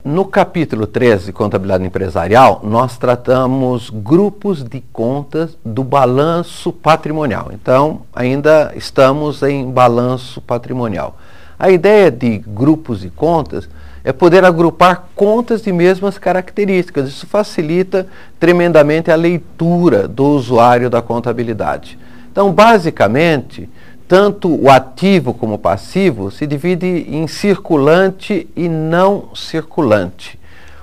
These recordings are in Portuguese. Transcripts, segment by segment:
No capítulo 13 de Contabilidade Empresarial, nós tratamos grupos de contas do balanço patrimonial. Então, ainda estamos em balanço patrimonial. A ideia de grupos de contas é poder agrupar contas de mesmas características. Isso facilita tremendamente a leitura do usuário da contabilidade. Então, basicamente, tanto o ativo como o passivo se divide em circulante e não circulante.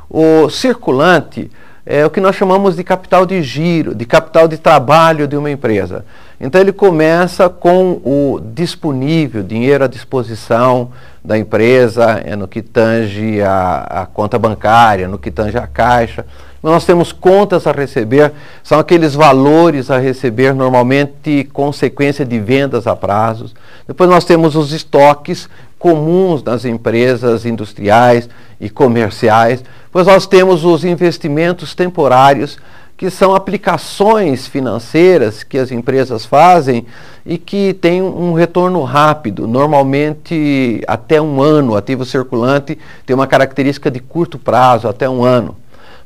O circulante é o que nós chamamos de capital de giro, de capital de trabalho de uma empresa. Então ele começa com o disponível, dinheiro à disposição da empresa, no que tange a conta bancária, no que tange a caixa. Nós temos contas a receber, são aqueles valores a receber, normalmente consequência de vendas a prazos. Depois nós temos os estoques comuns nas empresas industriais e comerciais. Depois nós temos os investimentos temporários, que são aplicações financeiras que as empresas fazem e que têm um retorno rápido, normalmente até um ano. O ativo circulante tem uma característica de curto prazo, até um ano.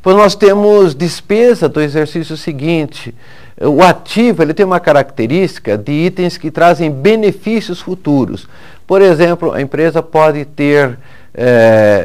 Pois nós temos despesa do exercício seguinte. O ativo ele tem uma característica de itens que trazem benefícios futuros. Por exemplo, a empresa pode ter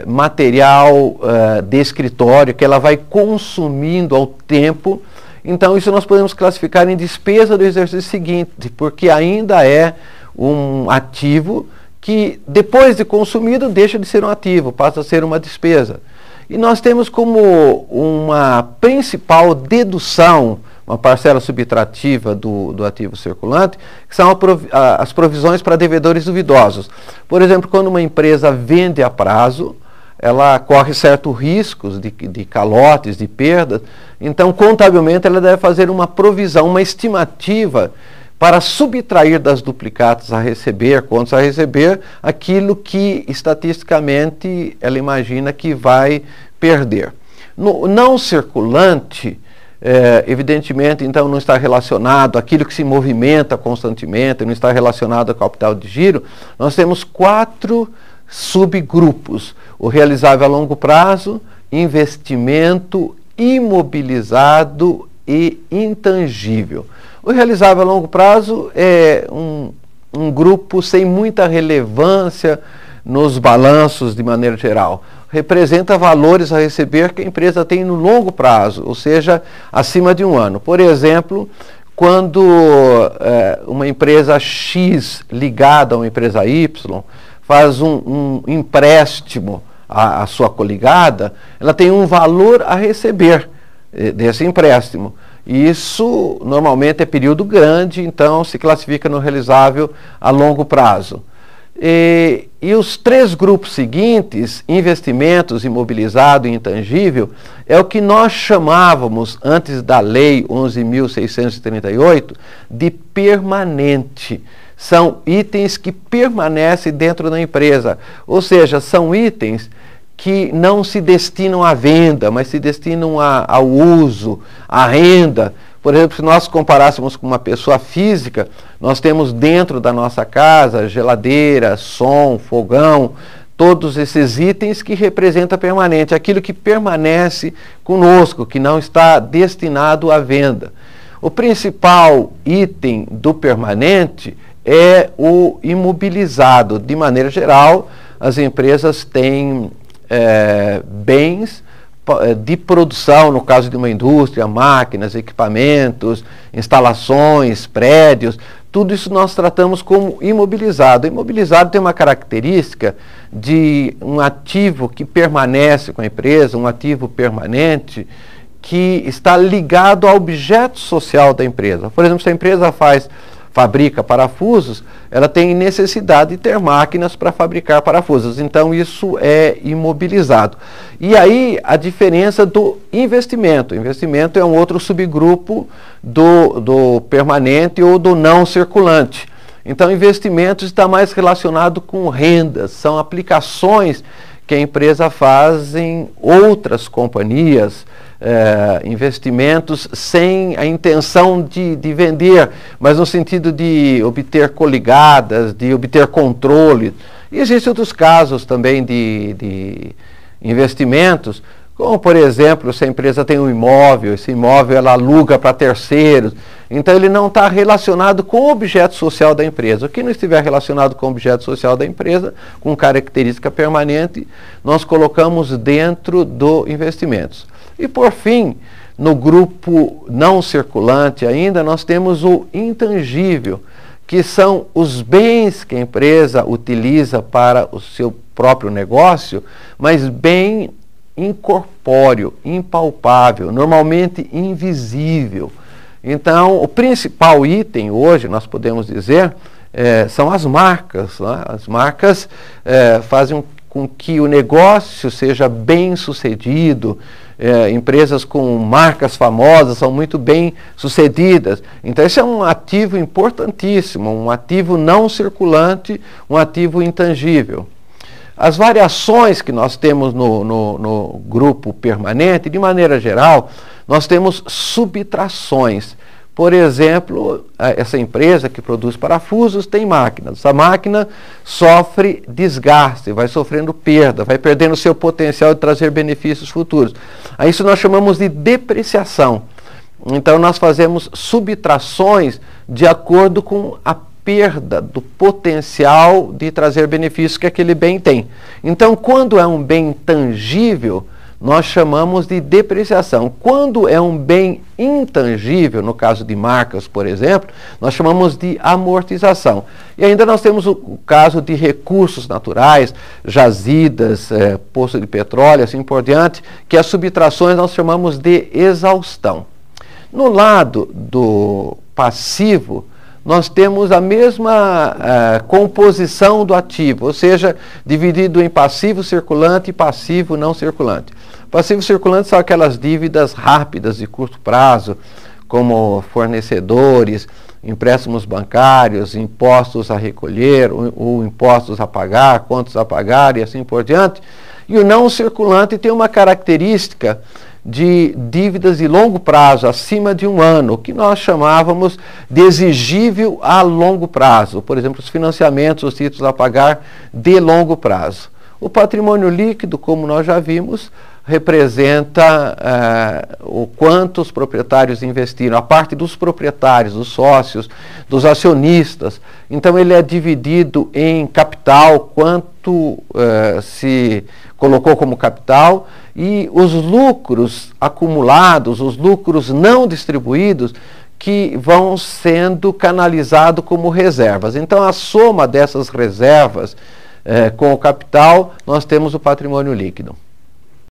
material de escritório que ela vai consumindo ao tempo. Então isso nós podemos classificar em despesa do exercício seguinte, porque ainda é um ativo que depois de consumido deixa de ser um ativo, passa a ser uma despesa. E nós temos como uma principal dedução, uma parcela subtrativa do ativo circulante, que são as provisões para devedores duvidosos. Por exemplo, quando uma empresa vende a prazo, ela corre certos riscos de calotes, de perdas, então contabilmente ela deve fazer uma provisão, uma estimativa para subtrair das duplicatas a receber, contas a receber, aquilo que estatisticamente ela imagina que vai perder. No não circulante, evidentemente, então, não está relacionado àquilo que se movimenta constantemente, não está relacionado ao capital de giro. Nós temos 4 subgrupos: o realizável a longo prazo, investimento, imobilizado e intangível. O realizável a longo prazo é um grupo sem muita relevância nos balanços de maneira geral. Representa valores a receber que a empresa tem no longo prazo, ou seja, acima de um ano. Por exemplo, quando uma empresa X ligada a uma empresa Y faz um empréstimo à sua coligada, ela tem um valor a receber desse empréstimo. Isso normalmente é período grande, então se classifica no realizável a longo prazo. E os 3 grupos seguintes, investimentos, imobilizado e intangível, é o que nós chamávamos, antes da Lei 11.638, de permanente. São itens que permanecem dentro da empresa, ou seja, são itens que não se destinam à venda, mas se destinam ao uso, à renda. Por exemplo, se nós comparássemos com uma pessoa física, nós temos dentro da nossa casa geladeira, som, fogão, todos esses itens que representam permanente, aquilo que permanece conosco, que não está destinado à venda. O principal item do permanente é o imobilizado. De maneira geral, as empresas têm bens de produção, no caso de uma indústria, máquinas, equipamentos, instalações, prédios, tudo isso nós tratamos como imobilizado. O imobilizado tem uma característica de um ativo que permanece com a empresa, um ativo permanente, que está ligado ao objeto social da empresa. Por exemplo, se a empresa fabrica parafusos, ela tem necessidade de ter máquinas para fabricar parafusos. Então, isso é imobilizado. E aí, a diferença do investimento. O investimento é um outro subgrupo do permanente ou do não circulante. Então, investimentos está mais relacionado com rendas, são aplicações que a empresa faz em outras companhias, investimentos sem a intenção de vender, mas no sentido de obter coligadas, de obter controle. E existem outros casos também de investimentos, como, por exemplo, se a empresa tem um imóvel, esse imóvel ela aluga para terceiros, então ele não está relacionado com o objeto social da empresa. O que não estiver relacionado com o objeto social da empresa, com característica permanente, nós colocamos dentro do investimentos. E, por fim, no grupo não circulante ainda, nós temos o intangível, que são os bens que a empresa utiliza para o seu próprio negócio, mas bem incorpóreo, impalpável, normalmente invisível. Então, o principal item hoje, nós podemos dizer, são as marcas. Né? As marcas fazem com que o negócio seja bem sucedido. Empresas com marcas famosas são muito bem sucedidas. Então, esse é um ativo importantíssimo, um ativo não circulante, um ativo intangível. As variações que nós temos no grupo permanente, de maneira geral, nós temos subtrações. Por exemplo, essa empresa que produz parafusos tem máquinas. Essa máquina sofre desgaste, vai sofrendo perda, vai perdendo seu potencial de trazer benefícios futuros. A isso nós chamamos de depreciação. Então nós fazemos subtrações de acordo com a perda do potencial de trazer benefícios que aquele bem tem. Então, quando é um bem tangível, nós chamamos de depreciação. Quando é um bem intangível, no caso de marcas, por exemplo, nós chamamos de amortização. E ainda nós temos o caso de recursos naturais, jazidas, poço de petróleo, assim por diante, que as subtrações nós chamamos de exaustão. No lado do passivo, nós temos a mesma composição do ativo, ou seja, dividido em passivo circulante e passivo não circulante. Passivo circulante são aquelas dívidas rápidas de curto prazo, como fornecedores, empréstimos bancários, impostos a recolher, ou impostos a pagar, contas a pagar e assim por diante. E o não circulante tem uma característica de dívidas de longo prazo, acima de 1 ano, o que nós chamávamos de exigível a longo prazo. Por exemplo, os financiamentos, os títulos a pagar de longo prazo. O patrimônio líquido, como nós já vimos, representa o quanto os proprietários investiram, a parte dos proprietários, dos sócios, dos acionistas. Então ele é dividido em capital, quanto se colocou como capital, e os lucros acumulados, os lucros não distribuídos, que vão sendo canalizados como reservas. Então a soma dessas reservas com o capital, nós temos o patrimônio líquido.